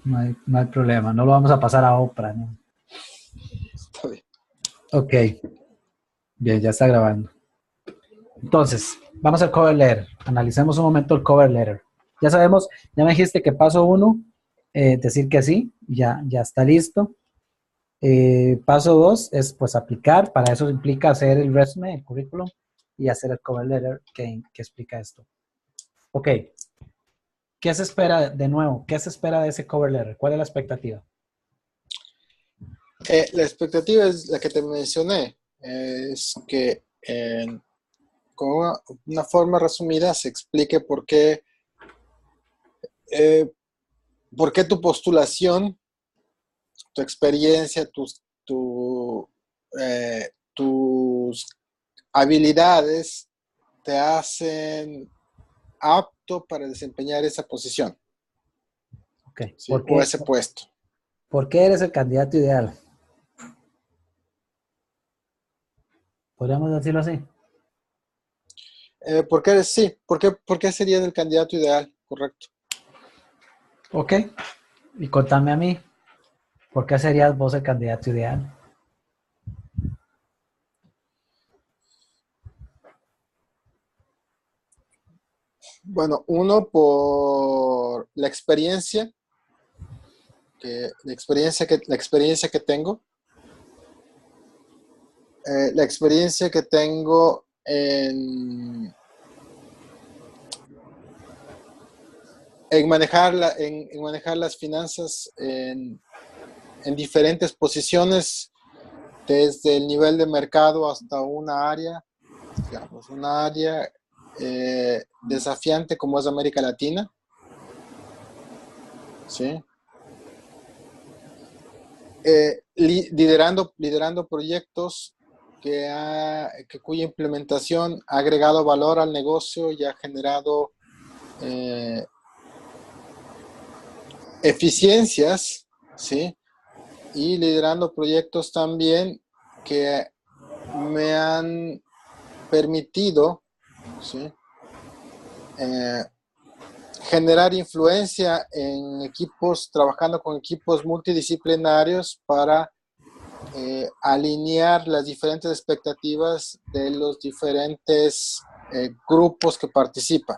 No hay problema, no lo vamos a pasar a Oprah, ¿no? Está bien. Ok, bien, ya está grabando. Entonces, vamos al cover letter. Analicemos un momento el cover letter. Ya sabemos, ya me dijiste que paso uno, decir que sí, ya está listo. Paso dos es pues aplicar, para eso implica hacer el resume, el currículum y hacer el cover letter que explica esto. Ok, ¿qué se espera de nuevo? ¿Qué se espera de ese cover letter? ¿Cuál es la expectativa? La expectativa es la que te mencioné, es que con una forma resumida se explique eh, por qué tu postulación, tu experiencia, tus habilidades te hacen apto para desempeñar esa posición, Ok, ¿sí? O ese puesto. ¿por qué eres el candidato ideal? ¿Podríamos decirlo así? ¿Por qué sería el candidato ideal? Correcto. Ok, y contame a mí, ¿por qué serías vos el candidato ideal? Bueno, uno por la experiencia que tengo, la experiencia que tengo en manejar las finanzas en diferentes posiciones, desde el nivel de mercado hasta una área, digamos, una área desafiante como es América Latina, ¿sí? Liderando proyectos cuya implementación ha agregado valor al negocio y ha generado eficiencias, ¿sí? Y liderando proyectos también que me han permitido, ¿sí? Eh, generar influencia en equipos, trabajando con equipos multidisciplinarios para alinear las diferentes expectativas de los diferentes grupos que participan.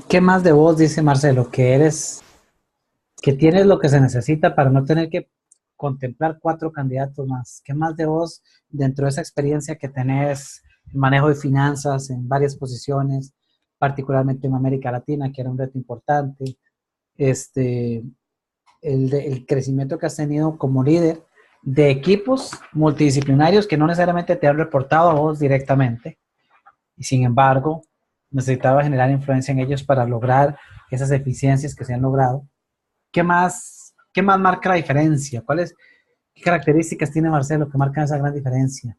¿Qué más de vos dice Marcelo? Que tienes lo que se necesita para no tener que contemplar 4 candidatos más. ¿Qué más de vos dentro de esa experiencia que tenés en manejo de finanzas en varias posiciones, particularmente en América Latina, que era un reto importante? Este, el crecimiento que has tenido como líder de equipos multidisciplinarios que no necesariamente te han reportado a vos directamente, y sin embargo necesitaba generar influencia en ellos para lograr esas eficiencias que se han logrado. Qué más marca la diferencia? ¿Qué características tiene Marcelo que marcan esa gran diferencia?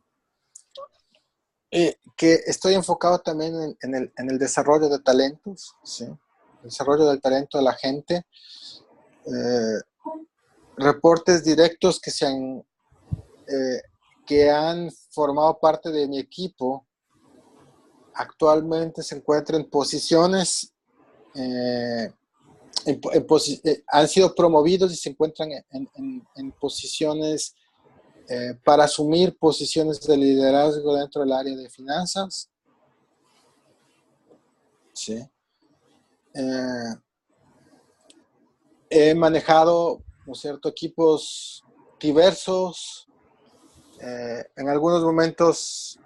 Que estoy enfocado también en el desarrollo de talentos, ¿sí? El desarrollo del talento de la gente, eh, reportes directos que han formado parte de mi equipo actualmente se encuentran en posiciones, han sido promovidos y se encuentran en posiciones para asumir posiciones de liderazgo dentro del área de finanzas. ¿Sí? Eh, He manejado, ¿no es cierto?, equipos diversos, en algunos momentos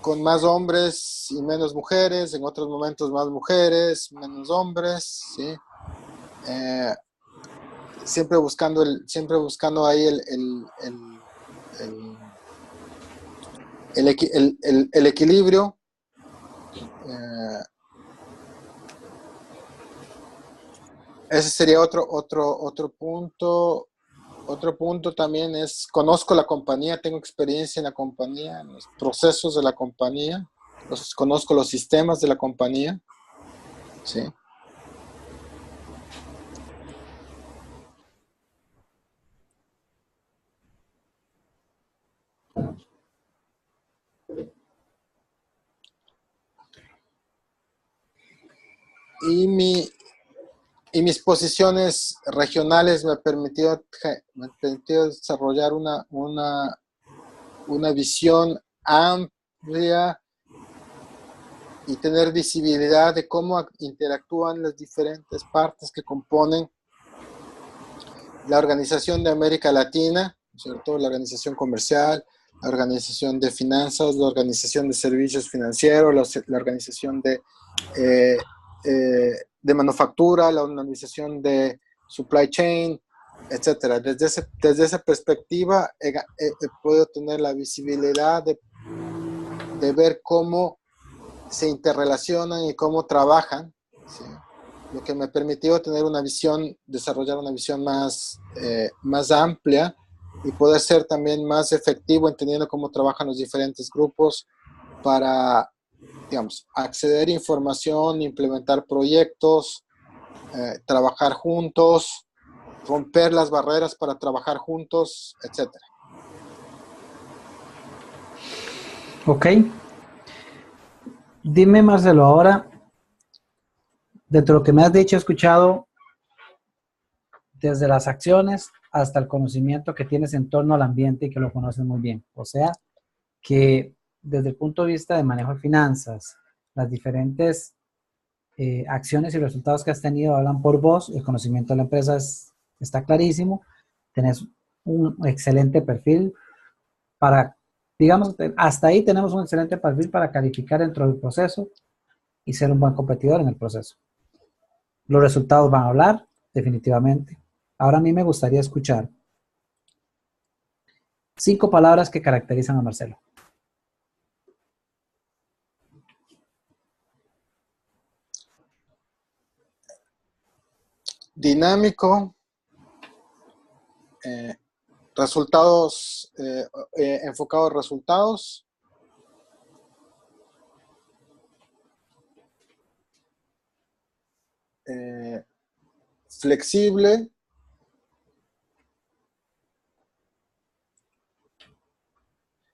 con más hombres y menos mujeres, en otros momentos más mujeres, menos hombres, ¿sí? Siempre buscando ahí el equilibrio. Ese sería otro punto. Otro punto también es, conozco la compañía, tengo experiencia en la compañía, en los procesos de la compañía, conozco los sistemas de la compañía, ¿sí? y, mi, y mis posiciones regionales me permitió desarrollar una visión amplia y tener visibilidad de cómo interactúan las diferentes partes que componen la Organización de América Latina, ¿cierto? La organización comercial, la organización de finanzas, la organización de servicios financieros, la organización de manufactura, la organización de supply chain, etcétera. Desde esa perspectiva he podido tener la visibilidad de ver cómo se interrelacionan y cómo trabajan, ¿sí? Lo que me permitió tener una visión, desarrollar una visión más amplia y poder ser también más efectivo entendiendo cómo trabajan los diferentes grupos para, digamos, acceder a información, implementar proyectos, trabajar juntos, romper las barreras para trabajar juntos, etc. Ok. Dime, Marcelo, ahora, dentro de lo que me has dicho, he escuchado desde las acciones hasta el conocimiento que tienes en torno al ambiente y que lo conoces muy bien. O sea, que desde el punto de vista de manejo de finanzas, las diferentes acciones y resultados que has tenido hablan por vos, el conocimiento de la empresa está clarísimo, tenés un excelente perfil para, digamos, hasta ahí tenemos un excelente perfil para calificar dentro del proceso y ser un buen competidor en el proceso. Los resultados van a hablar, definitivamente. Ahora a mí me gustaría escuchar 5 palabras que caracterizan a Marcelo. Dinámico, resultados, enfocado en resultados, flexible,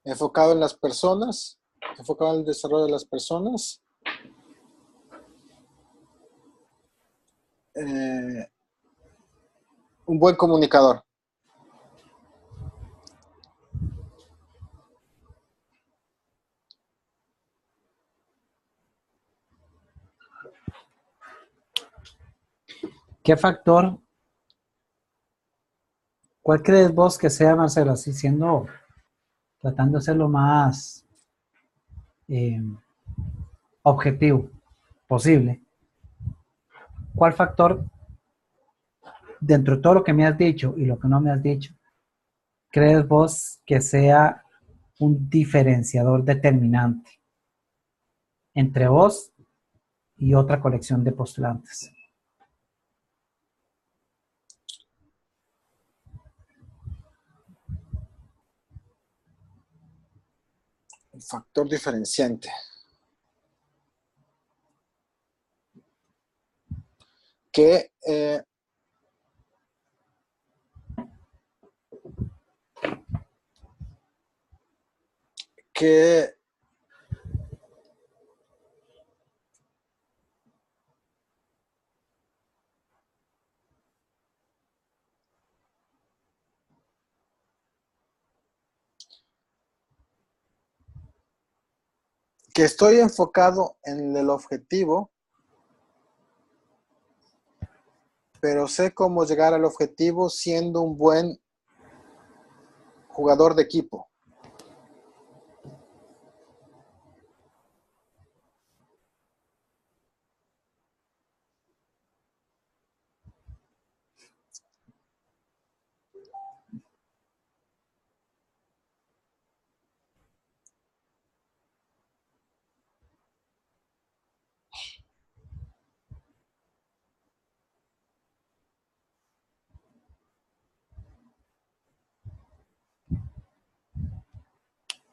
enfocado en las personas, enfocado en el desarrollo de las personas, un buen comunicador. ¿Qué factor, cuál crees vos que sea, Marcelo, así siendo, tratando de ser lo más objetivo posible? ¿Cuál factor, dentro de todo lo que me has dicho y lo que no me has dicho, crees vos que sea un diferenciador determinante entre vos y otra colección de postulantes? Un factor diferenciante. Que estoy enfocado en el objetivo, pero sé cómo llegar al objetivo siendo un buen jugador de equipo.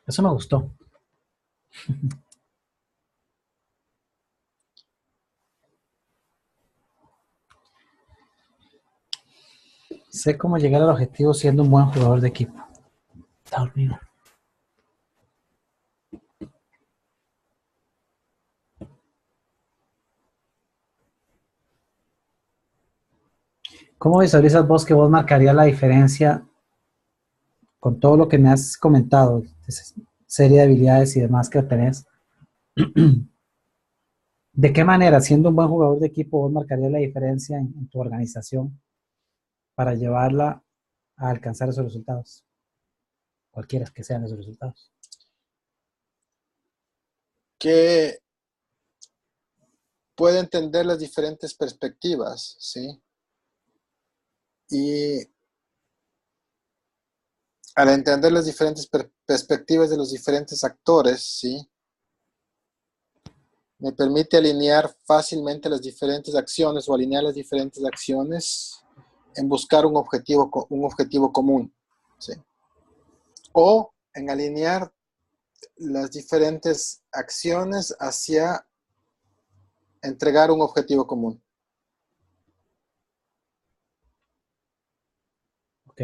Eso me gustó. Sé cómo llegar al objetivo siendo un buen jugador de equipo. Está dormido. ¿Cómo visualizas vos que vos marcarías la diferencia con todo lo que me has comentado, esa serie de habilidades y demás que tenés? ¿De qué manera, siendo un buen jugador de equipo, vos marcarías la diferencia en tu organización para llevarla a alcanzar esos resultados? Cualquiera que sean esos resultados. Que puede entender las diferentes perspectivas, ¿sí? Y al entender las diferentes perspectivas de los diferentes actores, ¿sí? Me permite alinear fácilmente las diferentes acciones o alinear las diferentes acciones en buscar un objetivo común, ¿sí? O en alinear las diferentes acciones hacia entregar un objetivo común. Ok.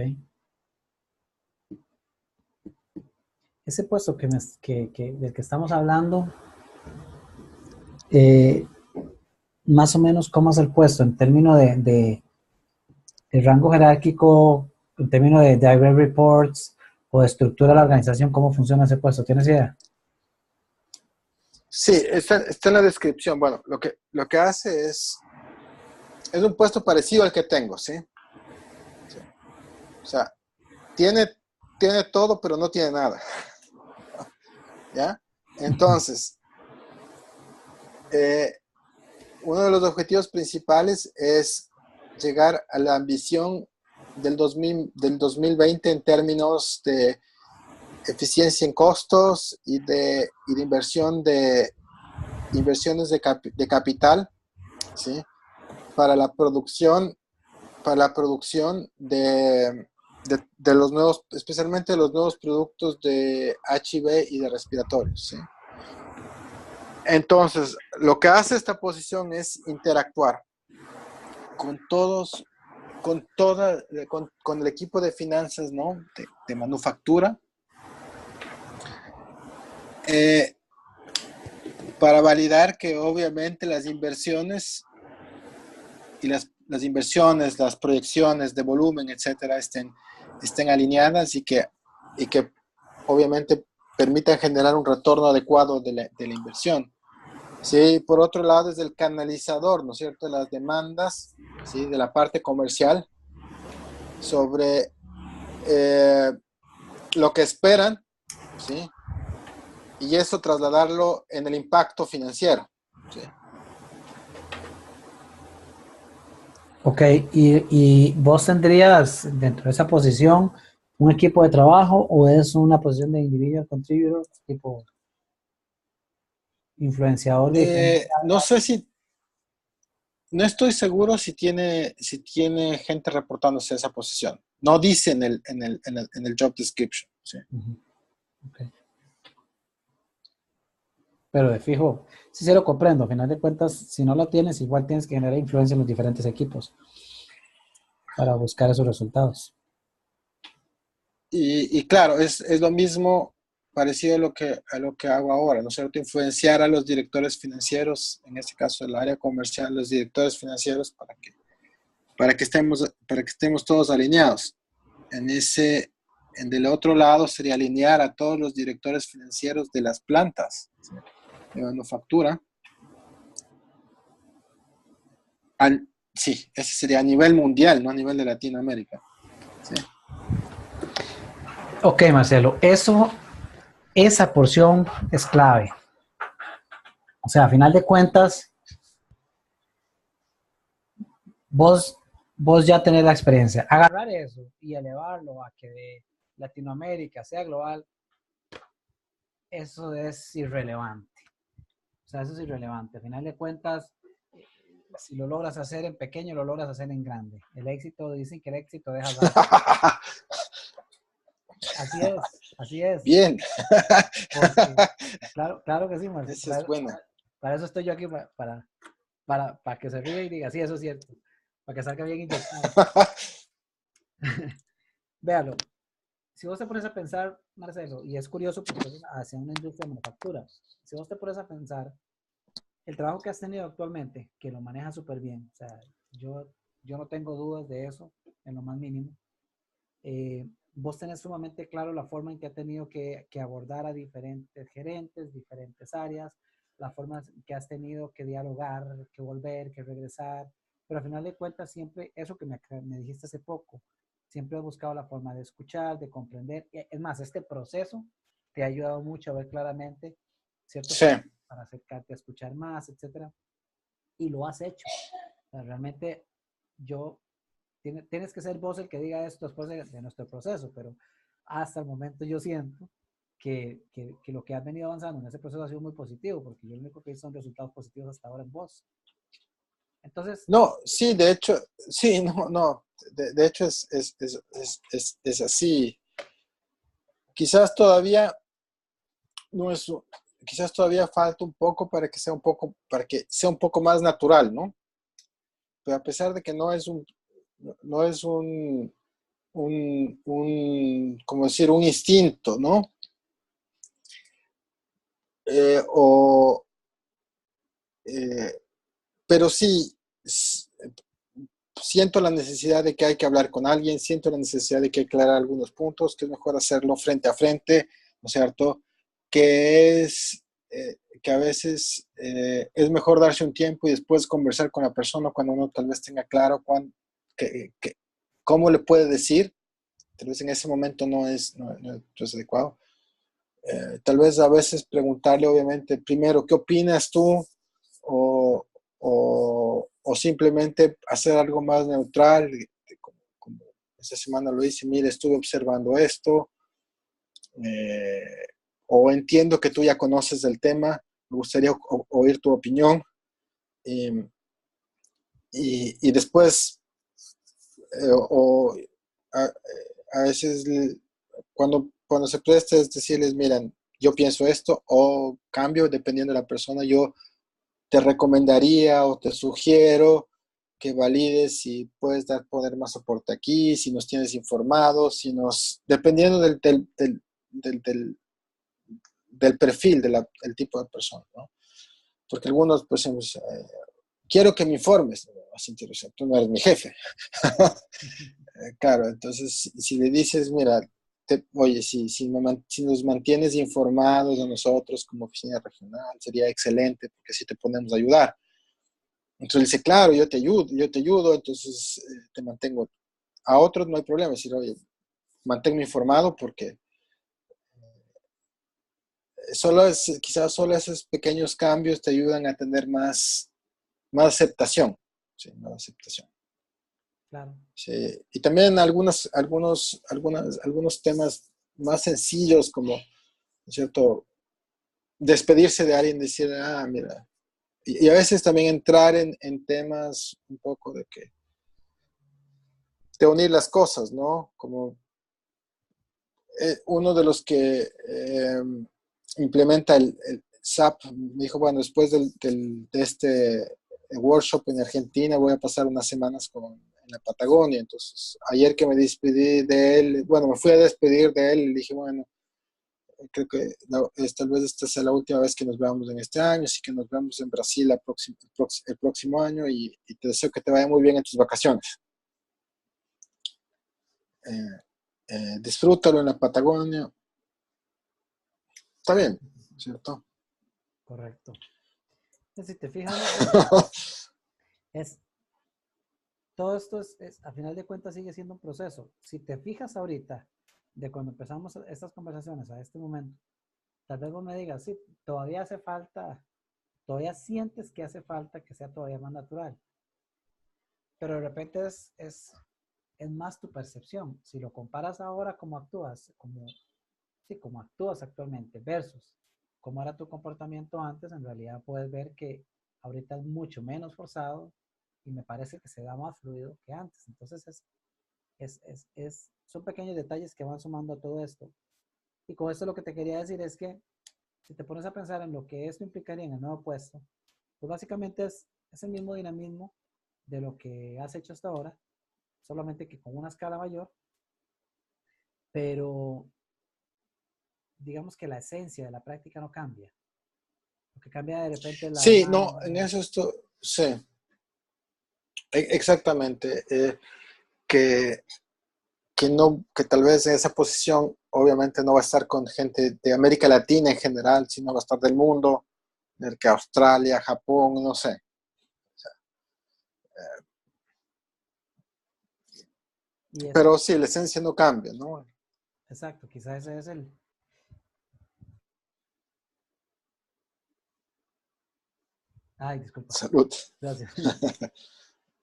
Ese puesto del que estamos hablando, eh, más o menos, ¿cómo es el puesto en términos de rango jerárquico, en términos de direct reports o de estructura de la organización? ¿Cómo funciona ese puesto? ¿Tienes idea? Sí, está en la descripción. Bueno, lo que hace es un puesto parecido al que tengo, ¿sí? Sí. O sea, tiene todo, pero no tiene nada. ¿Ya? Entonces, uno de los objetivos principales es llegar a la ambición del 2020 en términos de eficiencia en costos y de inversiones de capital, ¿sí? Para la producción, de los nuevos, especialmente de los nuevos productos de HIV y de respiratorios, ¿sí? Entonces, lo que hace esta posición es interactuar con todos, con el equipo de finanzas, ¿no? De manufactura, eh, para validar que obviamente las inversiones y las inversiones, las proyecciones de volumen, etcétera, estén alineadas y que obviamente permitan generar un retorno adecuado de la inversión. Sí, por otro lado es el canalizador, ¿no es cierto?, las demandas, ¿sí?, de la parte comercial sobre lo que esperan, ¿sí?, y eso trasladarlo en el impacto financiero, ¿sí? Ok, y vos tendrías dentro de esa posición un equipo de trabajo o es una posición de individual contributor, tipo influenciador de diferentes No áreas? sé si, no estoy seguro si tiene gente reportándose a esa posición. No dice en el job description, ¿sí? Ujú, ok. Pero de fijo, sí se lo comprendo. A final de cuentas, si no lo tienes, igual tienes que generar influencia en los diferentes equipos para buscar esos resultados. Y claro, es lo mismo parecido a lo que hago ahora, ¿no es cierto? Influenciar a los directores financieros, en este caso el área comercial, los directores financieros, para que estemos todos alineados. En el otro lado sería alinear a todos los directores financieros de las plantas, ¿sí?, de manufactura. Sí, ese sería a nivel mundial, no a nivel de Latinoamérica, ¿sí? Ok, Marcelo, esa porción es clave. O sea, a final de cuentas, vos, vos ya tenés la experiencia. Agarrar eso y elevarlo a que de Latinoamérica sea global, eso es irrelevante. O sea, eso es irrelevante. A final de cuentas, si lo logras hacer en pequeño, lo logras hacer en grande. El éxito, dicen que el éxito deja rastro. Así es, así es. Bien. Porque, claro, claro que sí, Marcelo. Esa es buena. Para eso estoy yo aquí, para que se ríe y diga, sí, eso es cierto. Para que salga bien inyectado. Véalo. Si vos te pones a pensar, Marcelo, y es curioso porque es hacia una industria de manufactura, si vos te pones a pensar, el trabajo que has tenido actualmente, que lo manejas súper bien, o sea, yo yo no tengo dudas de eso, en lo más mínimo. Vos tenés sumamente claro la forma en que ha tenido que abordar a diferentes gerentes, diferentes áreas, la forma que has tenido que dialogar, que volver, que regresar, pero al final de cuentas siempre, eso que me dijiste hace poco, siempre he buscado la forma de escuchar, de comprender. Es más, este proceso te ha ayudado mucho a ver claramente ciertos Sí, aspectos para acercarte a escuchar más, etcétera, y lo has hecho. O sea, realmente yo tienes que ser vos el que diga esto después de nuestro proceso, pero hasta el momento yo siento que lo que has venido avanzando en ese proceso ha sido muy positivo, porque yo lo único que he visto son resultados positivos hasta ahora en vos. Entonces, no, sí, de hecho, sí, no, no, de hecho es así. Quizás todavía no es, quizás todavía falta un poco para que sea un poco, para que sea un poco más natural, ¿no? Pero a pesar de que no es como decir, un instinto, ¿no? O, eh, pero sí, siento la necesidad de que hay que hablar con alguien, siento la necesidad de que aclarar algunos puntos, que es mejor hacerlo frente a frente, ¿no es cierto? Que es que a veces es mejor darse un tiempo y después conversar con la persona cuando uno tal vez tenga claro cómo le puede decir, tal vez en ese momento no es adecuado. Tal vez a veces preguntarle, obviamente, primero, ¿qué opinas tú? O, o simplemente hacer algo más neutral, como esta semana lo hice, mire, estuve observando esto, eh, o entiendo que tú ya conoces el tema, me gustaría oír tu opinión, y después, o a, a veces cuando se presta es decirles, miren, yo pienso esto, o cambio, dependiendo de la persona, yo te recomendaría o te sugiero que valides si puedes poner más soporte aquí, si nos tienes informados, dependiendo del perfil, del tipo de persona, ¿no? Porque algunos, pues, quiero que me informes, ¿no? Así interesante, tú no eres mi jefe. Claro, entonces, si le dices, mira, oye, si nos mantienes informados a nosotros como oficina regional, sería excelente, porque así te podemos ayudar. Entonces dice, claro, yo te ayudo, entonces te mantengo. A otros no hay problema, decir, oye, manténme informado porque quizás solo esos pequeños cambios te ayudan a tener más aceptación. Sí, más aceptación. claro, Sí. Y también algunos temas más sencillos como, ¿no es cierto? Despedirse de alguien, decir, mira, y a veces también entrar en temas un poco de unir las cosas, ¿no? Como uno de los que implementa el SAP me dijo, bueno, después de este workshop en Argentina voy a pasar unas semanas en la Patagonia. Entonces, ayer que me despedí de él, bueno, me fui a despedir de él y le dije, bueno, creo que tal vez esta sea la última vez que nos veamos en este año, así que nos vemos en Brasil el próximo año y te deseo que te vaya muy bien en tus vacaciones. Disfrútalo en la Patagonia. Está bien, ¿cierto? correcto. Entonces, si te fijas, es, todo esto a final de cuentas sigue siendo un proceso. Si te fijas ahorita, de cuando empezamos estas conversaciones a este momento, tal vez vos me digas, sí, todavía hace falta, todavía sientes que hace falta que sea todavía más natural, pero de repente es más tu percepción. Si lo comparas ahora como actúas, sí, como actúas actualmente versus cómo era tu comportamiento antes, en realidad puedes ver que ahorita es mucho menos forzado y me parece que se da más fluido que antes. Entonces son pequeños detalles que van sumando a todo esto. Y con esto lo que te quería decir es que si te pones a pensar en lo que esto implicaría en el nuevo puesto, pues básicamente es el mismo dinamismo de lo que has hecho hasta ahora, solamente que con una escala mayor, pero digamos que la esencia de la práctica no cambia. Lo que cambia de repente es la Sí, no, en demanda. eso esto, sí. Exactamente. Que, que tal vez en esa posición obviamente no va a estar con gente de América Latina en general, sino va a estar del mundo, en el que Australia, Japón, no sé. Y eso, Pero sí, la esencia no cambia, ¿no? exacto, quizás ese es el... Ay, disculpa, Salud. gracias.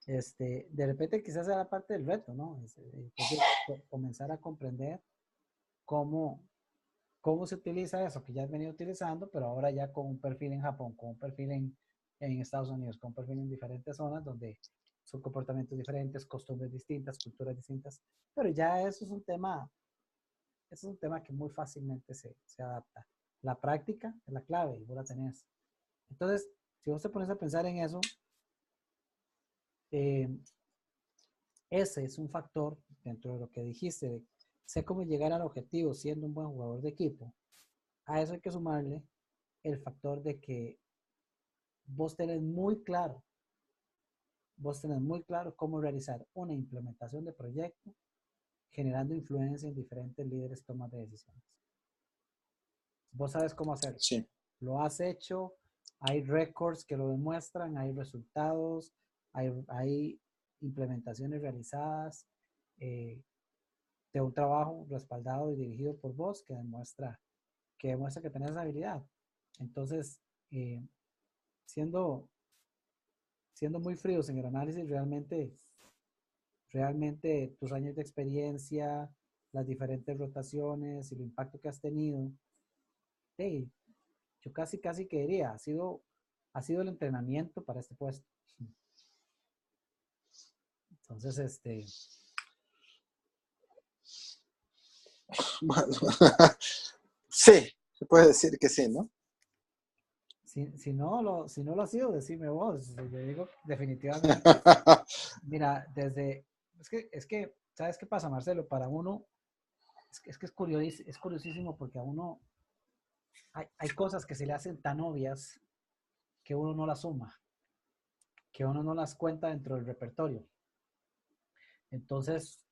De repente quizás sea la parte del reto, ¿no? Entonces, comenzar a comprender cómo, cómo se utiliza eso que ya has venido utilizando, pero ahora ya con un perfil en Japón, con un perfil en Estados Unidos, con un perfil en diferentes zonas donde son comportamientos diferentes, costumbres distintas, culturas distintas, pero ya eso es un tema que muy fácilmente se adapta. La práctica es la clave y vos la tenés. Entonces, si vos te pones a pensar en eso, eh, ese es un factor dentro de lo que dijiste, de sé cómo llegar al objetivo siendo un buen jugador de equipo. A eso hay que sumarle el factor de que vos tenés muy claro, vos tenés muy claro cómo realizar una implementación de proyecto generando influencia en diferentes líderes tomas de decisiones. Vos sabes cómo hacerlo. Sí. Lo has hecho, hay récords que lo demuestran, hay resultados, hay implementaciones realizadas de un trabajo respaldado y dirigido por vos que demuestra que tenés esa habilidad. Entonces, eh, siendo, siendo muy fríos en el análisis, realmente tus años de experiencia, las diferentes rotaciones y el impacto que has tenido, hey, yo casi que diría, ha sido el entrenamiento para este puesto. Entonces, Bueno, sí, se puede decir que sí, ¿no? si no lo ha sido, decime vos. Yo digo definitivamente. Mira, es que, ¿sabes qué pasa, Marcelo? Para uno, es curiosísimo porque a uno hay cosas que se le hacen tan obvias que uno no las suma, que uno no las cuenta dentro del repertorio. Entonces,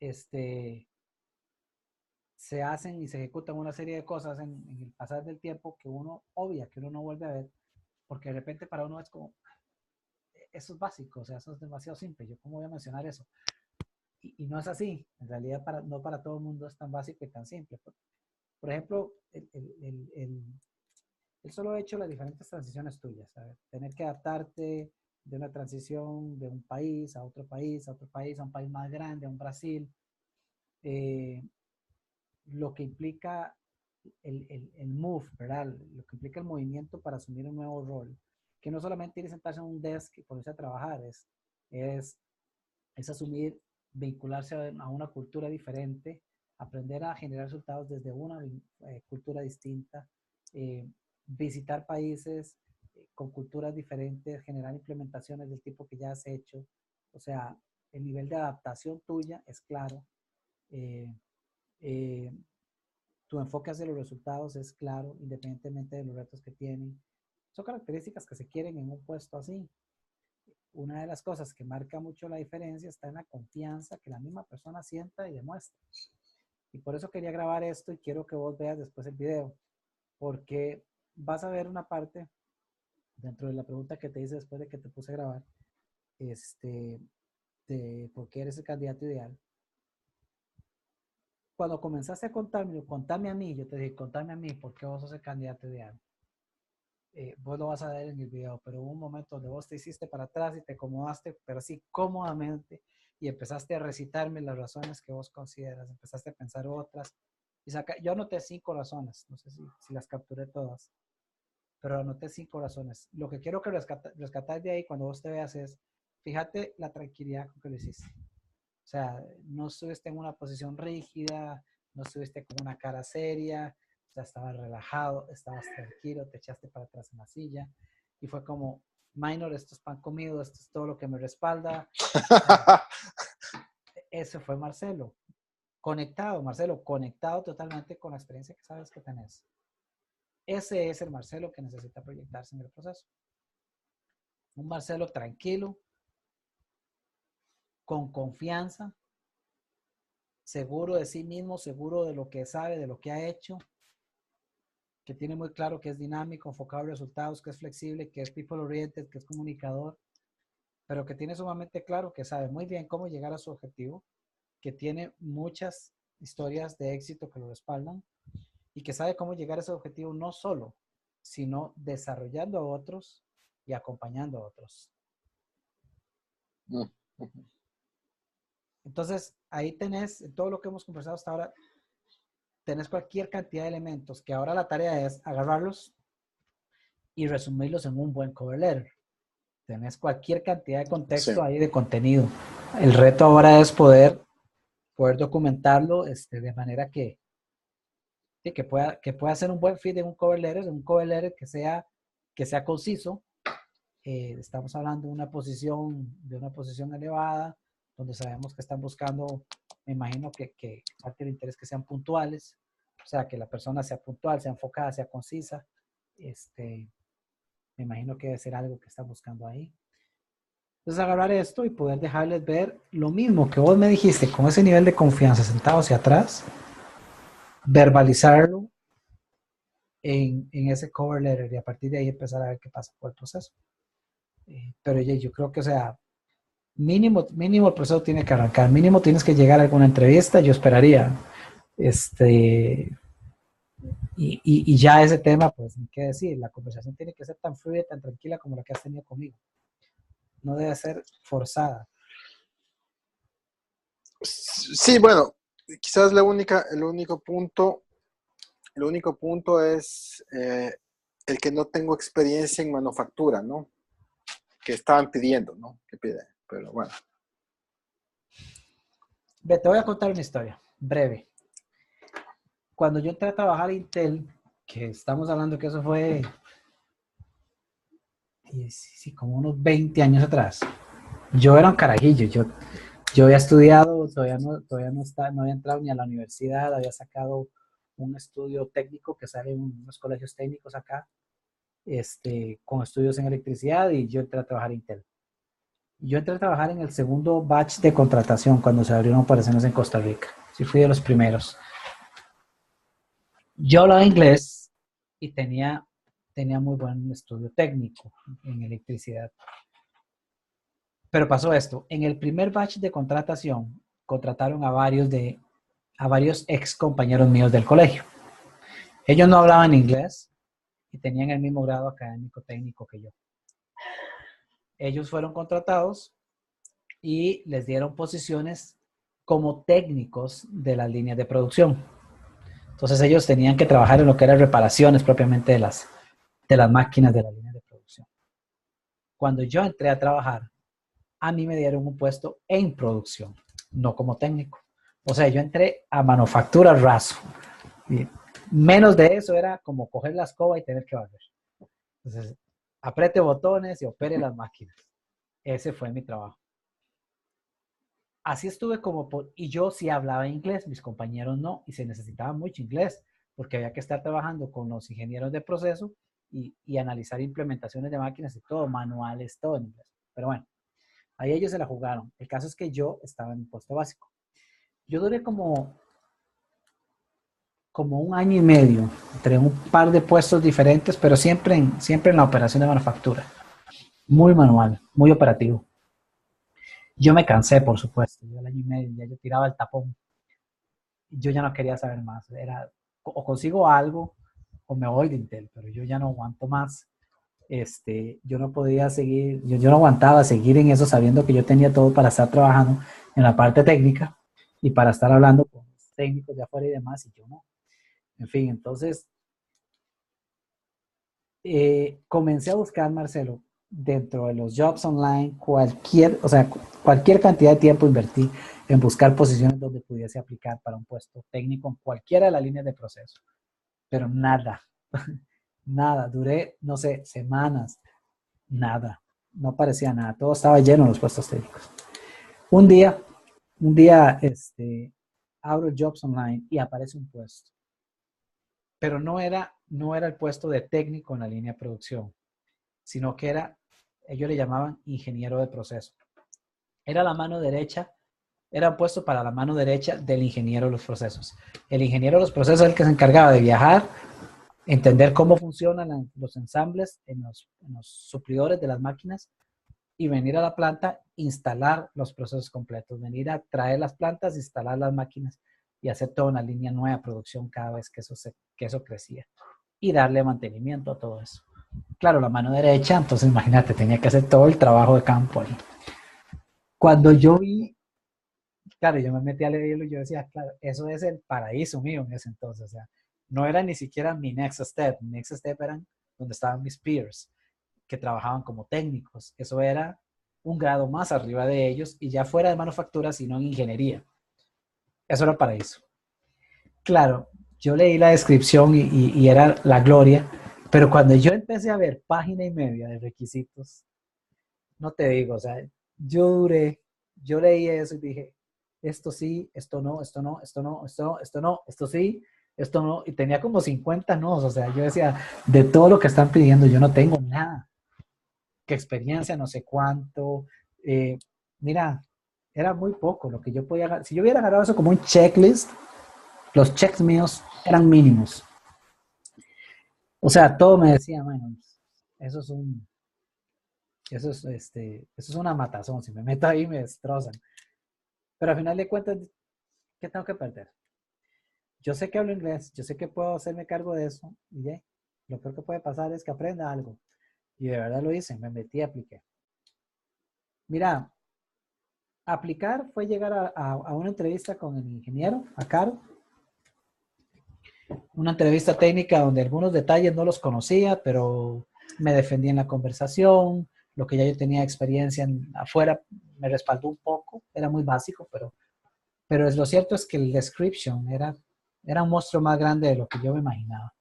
se hacen y se ejecutan una serie de cosas en el pasar del tiempo que uno obvia, que uno no vuelve a ver, porque de repente para uno es como, eso es básico, o sea, eso es demasiado simple, yo cómo voy a mencionar eso. Y no es así, en realidad no para todo el mundo es tan básico y tan simple. Por ejemplo, el solo hecho de las diferentes transiciones tuyas, ¿sabes? Tener que adaptarte de una transición de un país a otro país, a otro país, a un país más grande, a un Brasil, eh, lo que implica el move, ¿verdad? Lo que implica el movimiento para asumir un nuevo rol, que no solamente ir a sentarse en un desk y ponerse a trabajar, es, es asumir, vincularse a una cultura diferente, aprender a generar resultados desde una cultura distinta, eh, visitar países con culturas diferentes, generar implementaciones del tipo que ya has hecho. O sea, el nivel de adaptación tuya es claro. Eh, eh, tu enfoque hacia los resultados es claro, independientemente de los retos que tienen. Son características que se quieren en un puesto así. Una de las cosas que marca mucho la diferencia está en la confianza que la misma persona sienta y demuestra. Y por eso quería grabar esto y quiero que vos veas después el video, porque vas a ver una parte dentro de la pregunta que te hice después de que te puse a grabar, este, de por qué eres el candidato ideal. Cuando comenzaste a contame a mí, yo te dije, contame a mí, ¿por qué vos sos el candidato ideal? Vos lo vas a ver en el video, pero hubo un momento donde vos te hiciste para atrás y te acomodaste, pero así cómodamente, y empezaste a recitarme las razones que vos consideras, empezaste a pensar otras, y yo anoté 5 razones, no sé si las capturé todas, pero anoté 5 razones. Lo que quiero que rescatar de ahí cuando vos te veas es, fíjate la tranquilidad con que lo hiciste. O sea, no estuviste en una posición rígida, no estuviste con una cara seria, o sea, estabas relajado, estabas tranquilo, te echaste para atrás en la silla y fue como, Minor, esto es pan comido, esto es todo lo que me respalda. O sea, ese fue Marcelo. Conectado, Marcelo, conectado totalmente con la experiencia que sabes que tenés. Ese es el Marcelo que necesita proyectarse en el proceso. Un Marcelo tranquilo, con confianza, seguro de sí mismo, seguro de lo que sabe, de lo que ha hecho, que tiene muy claro que es dinámico, enfocado en resultados, que es flexible, que es people oriented, que es comunicador, pero que tiene sumamente claro que sabe muy bien cómo llegar a su objetivo, que tiene muchas historias de éxito que lo respaldan y que sabe cómo llegar a ese objetivo no solo, sino desarrollando a otros y acompañando a otros. Mm. Entonces, ahí tenés todo lo que hemos conversado hasta ahora, tenés cualquier cantidad de elementos que ahora la tarea es agarrarlos y resumirlos en un buen cover letter. Tenés cualquier cantidad de Sí. contexto ahí de contenido. El reto ahora es poder documentarlo de manera sí, que pueda ser un buen fit de un cover letter que sea conciso. Estamos hablando de una posición elevada, donde sabemos que están buscando, me imagino que parte del interés que sean puntuales, o sea, que la persona sea puntual, sea enfocada, sea concisa. Me imagino que debe ser algo que están buscando ahí. Entonces agarrar esto y poder dejarles ver lo mismo que vos me dijiste, con ese nivel de confianza sentado hacia atrás, verbalizarlo en ese cover letter y a partir de ahí empezar a ver qué pasa por el proceso. Pero yo creo que, o sea, mínimo el proceso tiene que arrancar, mínimo tienes que llegar a alguna entrevista, yo esperaría. Y ya ese tema, pues, ni qué decir, la conversación tiene que ser tan fluida, tan tranquila como la que has tenido conmigo. No debe ser forzada. Sí, bueno, quizás el único punto es el que no tengo experiencia en manufactura, ¿no? Que estaban pidiendo, ¿no? Que piden, pero bueno. Te voy a contar una historia breve. Cuando yo entré a trabajar en Intel, que estamos hablando que eso fue sí, como unos 20 años atrás, yo era un carajillo, yo había estudiado, no había entrado ni a la universidad, había sacado un estudio técnico que sale en unos colegios técnicos acá, con estudios en electricidad y yo entré a trabajar en Intel. Yo entré a trabajar en el segundo batch de contratación cuando se abrieron operaciones en Costa Rica. Sí, fui de los primeros. Yo hablaba inglés y tenía muy buen estudio técnico en electricidad. Pero pasó esto. En el primer batch de contratación, contrataron a varios ex compañeros míos del colegio. Ellos no hablaban inglés y tenían el mismo grado académico técnico que yo. Ellos fueron contratados y les dieron posiciones como técnicos de las líneas de producción. Entonces ellos tenían que trabajar en lo que eran reparaciones propiamente de las máquinas de las líneas de producción. Cuando yo entré a trabajar, a mí me dieron un puesto en producción, no como técnico. O sea, yo entré a manufactura raso. Y menos de eso era como coger la escoba y tener que barrer. Entonces, apriete botones y opere las máquinas. Ese fue mi trabajo. Así estuve y yo sí hablaba inglés, mis compañeros no, y se necesitaba mucho inglés, porque había que estar trabajando con los ingenieros de proceso y analizar implementaciones de máquinas y todo, manuales, todo en inglés. Pero bueno, ahí ellos se la jugaron. El caso es que yo estaba en un puesto básico. Yo duré como un año y medio entre un par de puestos diferentes, pero siempre en la operación de manufactura. Muy manual, muy operativo. Yo me cansé, por supuesto. Yo al año y medio ya yo tiraba el tapón. Yo ya no quería saber más. Era o consigo algo o me voy de Intel, pero yo ya no aguanto más. Yo no podía seguir, yo no aguantaba seguir en eso sabiendo que yo tenía todo para estar trabajando en la parte técnica y para estar hablando con los técnicos de afuera y demás, y yo no. En fin, entonces comencé a buscar, Marcelo, dentro de los jobs online, cualquier cantidad de tiempo invertí en buscar posiciones donde pudiese aplicar para un puesto técnico en cualquiera de las líneas de proceso, pero nada, nada, duré, no sé, semanas, nada, no aparecía nada, todo estaba lleno de los puestos técnicos. Un día, abro Jobs Online y aparece un puesto, pero no era el puesto de técnico en la línea de producción, sino que ellos le llamaban ingeniero de proceso. Era la mano derecha, era puesto para la mano derecha del ingeniero de los procesos. El ingeniero de los procesos es el que se encargaba de viajar, entender cómo funcionan los ensambles en los suplidores de las máquinas y venir a la planta, instalar los procesos completos, venir a traer las plantas, instalar las máquinas y hacer toda una línea nueva de producción cada vez que eso crecía y darle mantenimiento a todo eso. Claro, la mano derecha, entonces imagínate, tenía que hacer todo el trabajo de campo ahí. Cuando yo vi, claro, yo me metí a leerlo y yo decía, claro, eso es el paraíso mío en ese entonces, o sea, no era ni siquiera mi next step, mi next step eran donde estaban mis peers, que trabajaban como técnicos, eso era un grado más arriba de ellos y ya fuera de manufactura, sino en ingeniería. Eso era el paraíso. Claro, yo leí la descripción y era la gloria, pero cuando yo empecé a ver página y media de requisitos, no te digo, o sea, yo leí eso y dije, esto sí, esto no, esto no, esto no, esto no, esto no, esto sí, esto no, y tenía como 50 no, o sea, yo decía, de todo lo que están pidiendo, yo no tengo nada, que experiencia, no sé cuánto, eh, mira, era muy poco lo que yo podía, si yo hubiera agarrado eso como un checklist, los checks míos eran mínimos, o sea, todo me decía, bueno, eso es un, eso es una matazón, si me meto ahí me destrozan. Pero al final de cuentas, ¿qué tengo que perder? Yo sé que hablo inglés, yo sé que puedo hacerme cargo de eso, y ya, lo peor que puede pasar es que aprenda algo. Y de verdad lo hice, me metí y apliqué. Mira, aplicar fue llegar a una entrevista con el ingeniero, a Caro, una entrevista técnica donde algunos detalles no los conocía, pero me defendí en la conversación, lo que ya yo tenía experiencia afuera me respaldó un poco, era muy básico, pero lo cierto es que el description era un monstruo más grande de lo que yo me imaginaba.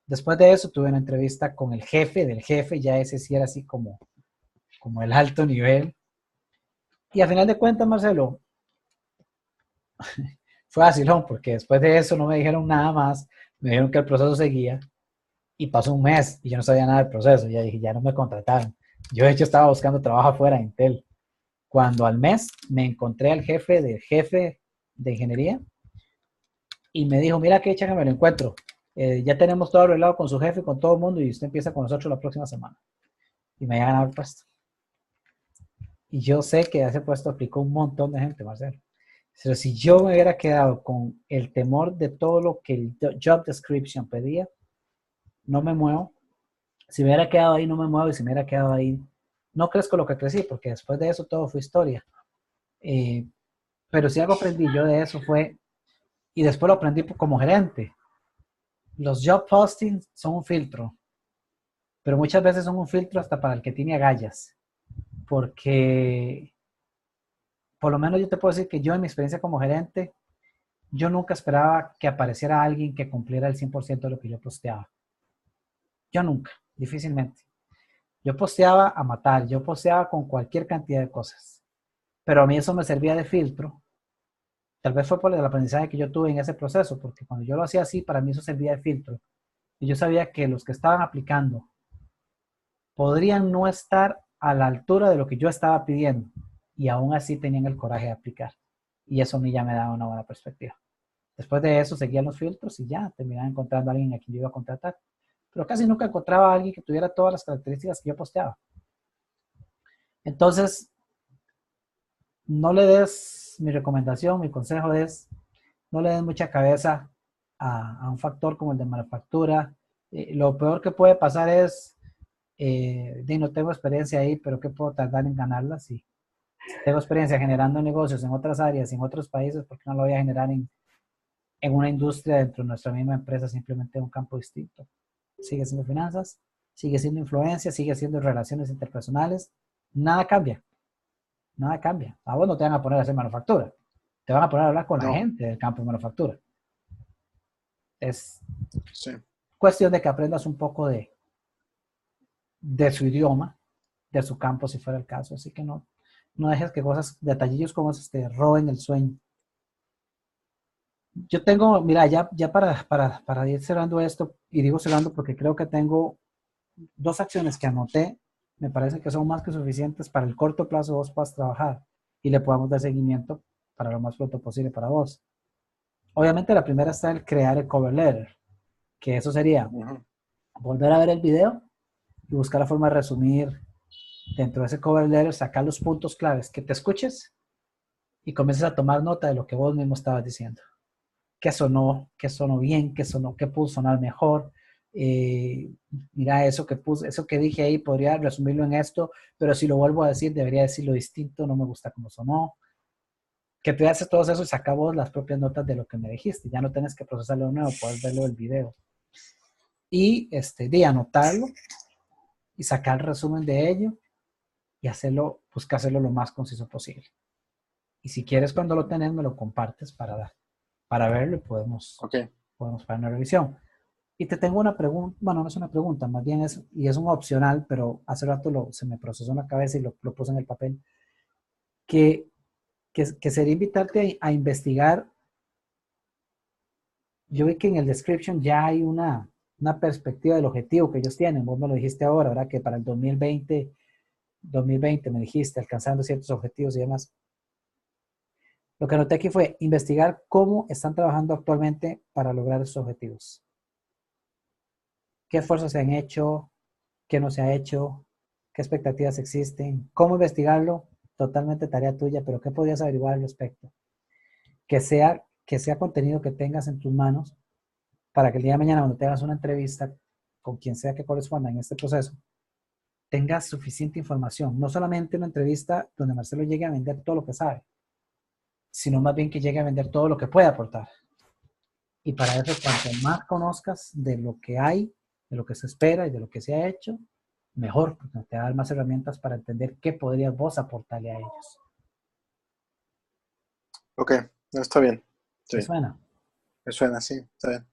Después de eso tuve una entrevista con el jefe del jefe, ya ese sí era así como el alto nivel. Y a final de cuentas, Marcelo, fue vacilón, porque después de eso no me dijeron nada más, me dijeron que el proceso seguía y pasó un mes y yo no sabía nada del proceso, ya dije, ya no me contrataron. Yo de hecho estaba buscando trabajo afuera de Intel. Cuando al mes me encontré al jefe de ingeniería y me dijo, mira qué hecha que me lo encuentro. Ya tenemos todo arreglado con su jefe, con todo el mundo y usted empieza con nosotros la próxima semana. Y me había ganado el puesto. Y yo sé que a ese puesto aplicó un montón de gente, Marcelo. Pero si yo me hubiera quedado con el temor de todo lo que el job description pedía, no me muevo. Si me hubiera quedado ahí, no me muevo. Y si me hubiera quedado ahí, no crezco lo que crecí, porque después de eso todo fue historia. Eh, pero si algo aprendí yo de eso fue, y después lo aprendí como gerente, los job postings son un filtro, pero muchas veces son un filtro hasta para el que tiene agallas, porque por lo menos yo te puedo decir que yo en mi experiencia como gerente, yo nunca esperaba que apareciera alguien que cumpliera el 100% de lo que yo posteaba. Yo nunca, difícilmente. Yo posteaba a matar, yo posteaba con cualquier cantidad de cosas, pero a mí eso me servía de filtro. Tal vez fue por el aprendizaje que yo tuve en ese proceso, porque cuando yo lo hacía así, para mí eso servía de filtro. Y yo sabía que los que estaban aplicando podrían no estar a la altura de lo que yo estaba pidiendo y aún así tenían el coraje de aplicar. Y eso a mí ya me daba una buena perspectiva. Después de eso seguían los filtros y ya terminaba encontrando a alguien a quien yo iba a contratar. Pero casi nunca encontraba a alguien que tuviera todas las características que yo posteaba. Entonces, no le des, mi recomendación, mi consejo es, no le des mucha cabeza a un factor como el de manufactura. Lo peor que puede pasar es, no tengo experiencia ahí, pero ¿qué puedo tardar en ganarla? Sí. Tengo experiencia generando negocios en otras áreas, en otros países, ¿por qué no lo voy a generar en una industria dentro de nuestra misma empresa, simplemente en un campo distinto? Sigue siendo finanzas, sigue siendo influencia, sigue siendo relaciones interpersonales, nada cambia, nada cambia. A vos no te van a poner a hacer manufactura, te van a poner a hablar con la No, gente del campo de manufactura. Es sí. cuestión de que aprendas un poco de su idioma, de su campo si fuera el caso, así que no dejes que cosas, detallillos como esos te roben el sueño. Yo tengo, mira, ya para ir cerrando esto, y digo cerrando porque creo que tengo dos acciones que anoté, me parece que son más que suficientes para el corto plazo vos puedas trabajar. y le podamos dar seguimiento para lo más pronto posible para vos. Obviamente la primera está el crear el cover letter, que eso sería volver a ver el video y buscar la forma de resumir dentro de ese cover letter, sacar los puntos claves, que te escuches y comiences a tomar nota de lo que vos mismo estabas diciendo. ¿Qué sonó bien? ¿Qué pudo sonar mejor? Mira, eso que puse, eso que dije ahí, podría resumirlo en esto, pero si lo vuelvo a decir, debería decirlo distinto, no me gusta cómo sonó. Que te haces todo eso y sacas vos las propias notas de lo que me dijiste. Ya no tienes que procesarlo de nuevo, puedes verlo del video. Y de anotarlo y sacar el resumen de ello y buscar hacerlo lo más conciso posible. Y si quieres, cuando lo tenés, me lo compartes para verlo y podemos para una revisión. Y te tengo una pregunta, bueno, no es una pregunta, más bien es un opcional, pero hace rato se me procesó en la cabeza y lo puse en el papel, que sería invitarte a investigar. Yo vi que en el description ya hay una perspectiva del objetivo que ellos tienen. Vos me lo dijiste ahora, ¿verdad? Que para el 2020 me dijiste, alcanzando ciertos objetivos y demás. Lo que anoté aquí fue investigar cómo están trabajando actualmente para lograr esos objetivos. ¿Qué esfuerzos se han hecho? ¿Qué no se ha hecho? ¿Qué expectativas existen? ¿Cómo investigarlo? Totalmente tarea tuya, pero ¿qué podrías averiguar al respecto? Que sea contenido que tengas en tus manos para que el día de mañana, cuando te hagas una entrevista con quien sea que corresponda en este proceso, tengas suficiente información. No solamente una entrevista donde Marcelo llegue a vender todo lo que sabe, sino más bien que llegue a vender todo lo que puede aportar. Y para eso, cuanto más conozcas de lo que hay, de lo que se espera y de lo que se ha hecho, mejor, porque te da más herramientas para entender qué podrías vos aportarle a ellos. Ok, no, está bien. Sí. ¿Te suena? Me suena, sí, está bien.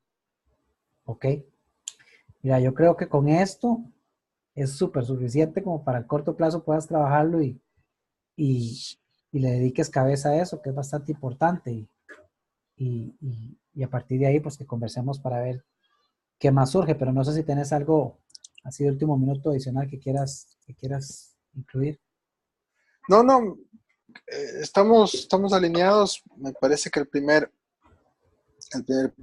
Ok. Mira, yo creo que con esto es súper suficiente como para el corto plazo puedas trabajarlo y le dediques cabeza a eso, que es bastante importante. Y a partir de ahí, pues que conversemos para ver qué más surge, pero no sé si tenés algo así de último minuto adicional que quieras incluir. No, estamos alineados. Me parece que el primer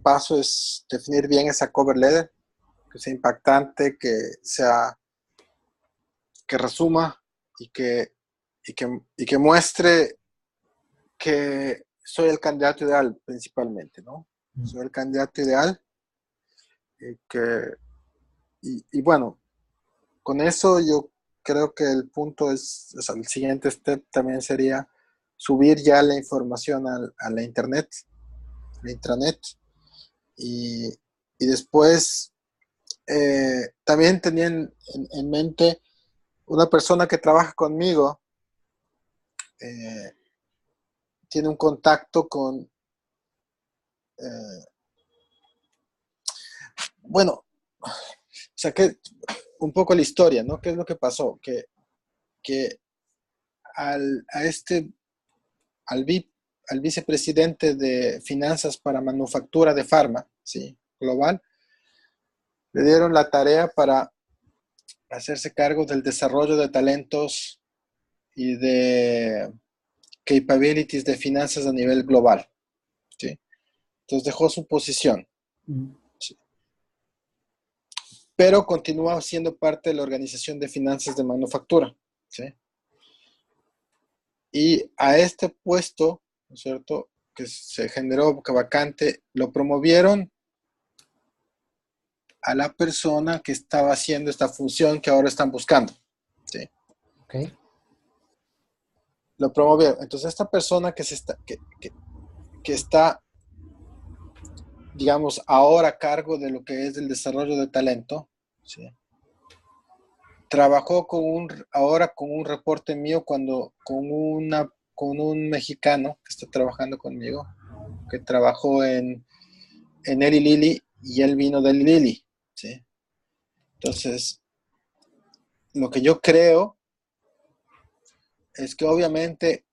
paso es definir bien esa cover letter, que sea impactante, que resuma y que muestre que soy el candidato ideal principalmente, ¿no? Soy el candidato ideal y bueno, con eso yo creo que el punto el siguiente step también sería subir ya la información a la internet, a la intranet, y después también tenía en mente una persona que trabaja conmigo, tiene un contacto con, bueno, saqué un poco la historia, ¿no? ¿Qué es lo que pasó? Que al vicepresidente de finanzas para manufactura de Pharma, ¿sí? Global, le dieron la tarea para hacerse cargo del desarrollo de talentos y de capabilities de finanzas a nivel global, ¿sí? Entonces dejó su posición, ¿sí? Pero continúa siendo parte de la organización de finanzas de manufactura, ¿sí? Y a este puesto, ¿no es cierto?, que se generó vacante, lo promovieron a la persona que estaba haciendo esta función que ahora están buscando, ¿sí? Ok. Lo promovieron. Entonces esta persona que está, digamos, ahora a cargo de lo que es el desarrollo de talento, ¿sí? Trabajó ahora con un reporte mío con un mexicano que está trabajando conmigo, que trabajó en Eli Lilly y él vino de Eli Lilly, ¿sí? Entonces, lo que yo creo es que obviamente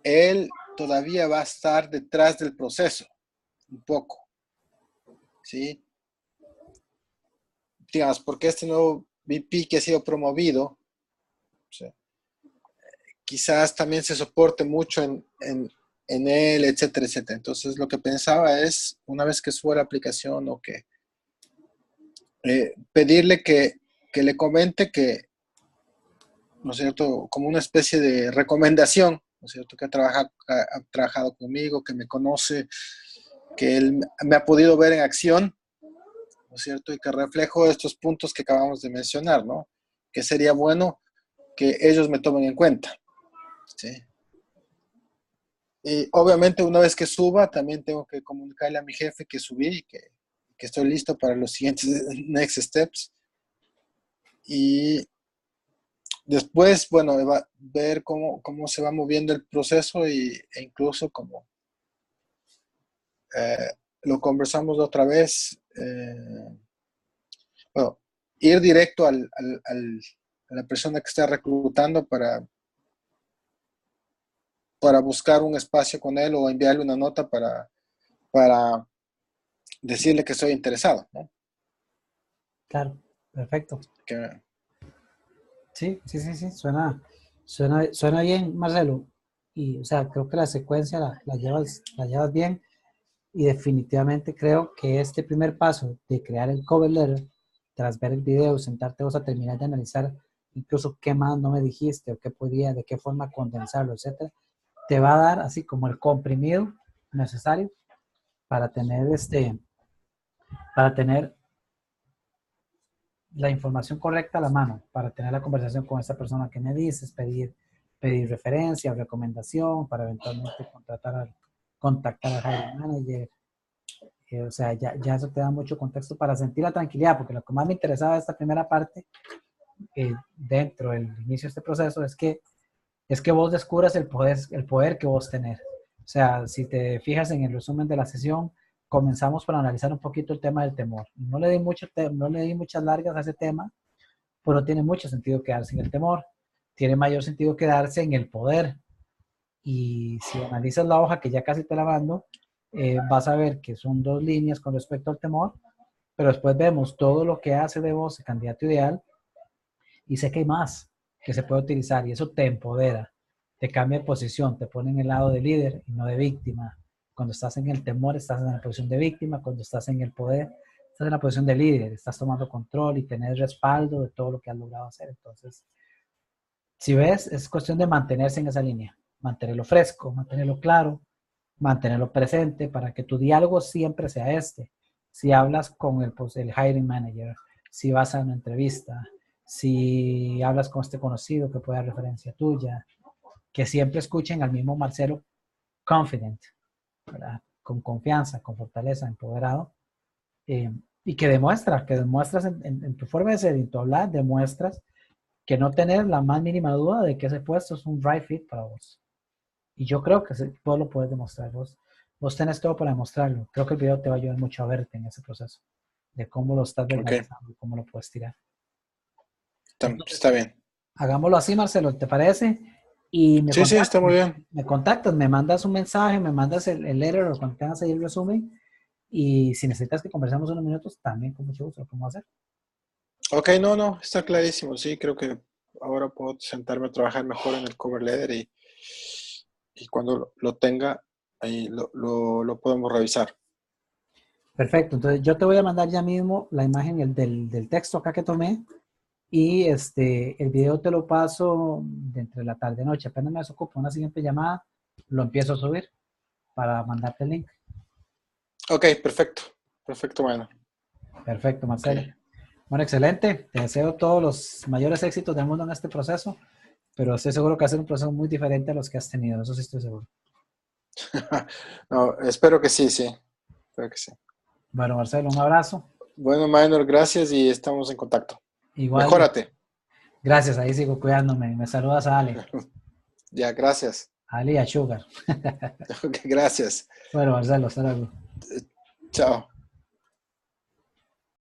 él todavía va a estar detrás del proceso, un poco, ¿sí? Digamos, porque este nuevo VP que ha sido promovido, ¿sí?, quizás también se soporte mucho en él, etcétera, etcétera. Entonces, lo que pensaba es, una vez que suba la aplicación o que pedirle que le comente que, ¿no es cierto?, como una especie de recomendación, ¿no es cierto?, que ha trabajado conmigo, que me conoce, que él me ha podido ver en acción, ¿no es cierto?, y que reflejo estos puntos que acabamos de mencionar, ¿no? Que sería bueno que ellos me tomen en cuenta, ¿sí? Y obviamente una vez que suba, también tengo que comunicarle a mi jefe que subí y que estoy listo para los siguientes next steps. Y después, bueno, ver cómo se va moviendo el proceso e incluso como eh, lo conversamos otra vez, bueno, ir directo a la persona que está reclutando para buscar un espacio con él o enviarle una nota para decirle que estoy interesado, ¿no? Claro, perfecto. Que, Sí, sí, sí, sí, suena bien, Marcelo. Y, o sea, creo que la secuencia la llevas bien. Y definitivamente creo que este primer paso de crear el cover letter, tras ver el video, sentarte vos a terminar de analizar incluso qué más no me dijiste o qué podría, de qué forma condensarlo, etcétera, te va a dar así como el comprimido necesario para tener para tener la información correcta a la mano, para tener la conversación con esta persona que me dices, pedir referencia o recomendación para eventualmente contactar al hiring manager. O sea, ya eso te da mucho contexto para sentir la tranquilidad, porque lo que más me interesaba de esta primera parte, dentro del inicio de este proceso, es que vos descubras el poder que vos tenés. O sea, si te fijas en el resumen de la sesión, comenzamos por analizar un poquito el tema del temor. No le di muchas largas a ese tema, pero no tiene mucho sentido quedarse en el temor. Tiene mayor sentido quedarse en el poder. Y si analizas la hoja que ya casi te la mando, vas a ver que son 2 líneas con respecto al temor, pero después vemos todo lo que hace de vos el candidato ideal y sé que hay más que se puede utilizar y eso te empodera, te cambia de posición, te pone en el lado de líder y no de víctima. Cuando estás en el temor, estás en la posición de víctima, cuando estás en el poder, estás en la posición de líder, estás tomando control y tener respaldo de todo lo que has logrado hacer. Entonces, si ves, es cuestión de mantenerse en esa línea, mantenerlo fresco, mantenerlo claro, mantenerlo presente para que tu diálogo siempre sea este. Si hablas con el hiring manager, si vas a una entrevista, si hablas con este conocido que pueda dar referencia tuya, que siempre escuchen al mismo Marcelo confident, ¿verdad? Con confianza, con fortaleza, empoderado, y que demuestras en tu forma de ser, en tu hablar, demuestras que no tener la más mínima duda de que ese puesto es un right fit para vos. Y yo creo que vos lo puedes demostrar. Vos tenés todo para demostrarlo. Creo que el video te va a ayudar mucho a verte en ese proceso, de cómo lo estás ok, verbalizando, cómo lo puedes tirar. Entonces, está bien. hagámoslo así, Marcelo, ¿te parece? Y Sí, sí, está muy bien. me contactas, me mandas un mensaje, me mandas el letter o cuando tengas ahí el resumen. Y si necesitas que conversemos unos minutos, también con mucho gusto lo podemos hacer. Ok, no, está clarísimo. Sí, creo que ahora puedo sentarme a trabajar mejor en el cover letter y cuando lo tenga, ahí lo podemos revisar. Perfecto, entonces yo te voy a mandar ya mismo la imagen del texto acá que tomé y el video te lo paso de entre la tarde y noche. Apenas me desocupo una siguiente llamada, lo empiezo a subir para mandarte el link. Ok, perfecto. Perfecto, bueno. Perfecto, Ok. Marcelo. Bueno, excelente. Te deseo todos los mayores éxitos del mundo en este proceso, pero estoy seguro que va a ser un proceso muy diferente a los que has tenido. Eso sí estoy seguro. No, espero que sí, sí. Espero que sí. Bueno, Marcelo, un abrazo. Bueno, Minor, gracias y estamos en contacto. Igual, Mejórate. gracias. Ahí sigo cuidándome. Me saludas a Ale. Ya, gracias. A Ale y a Sugar. Ok, gracias. Bueno, Marcelo, hasta luego. Chao.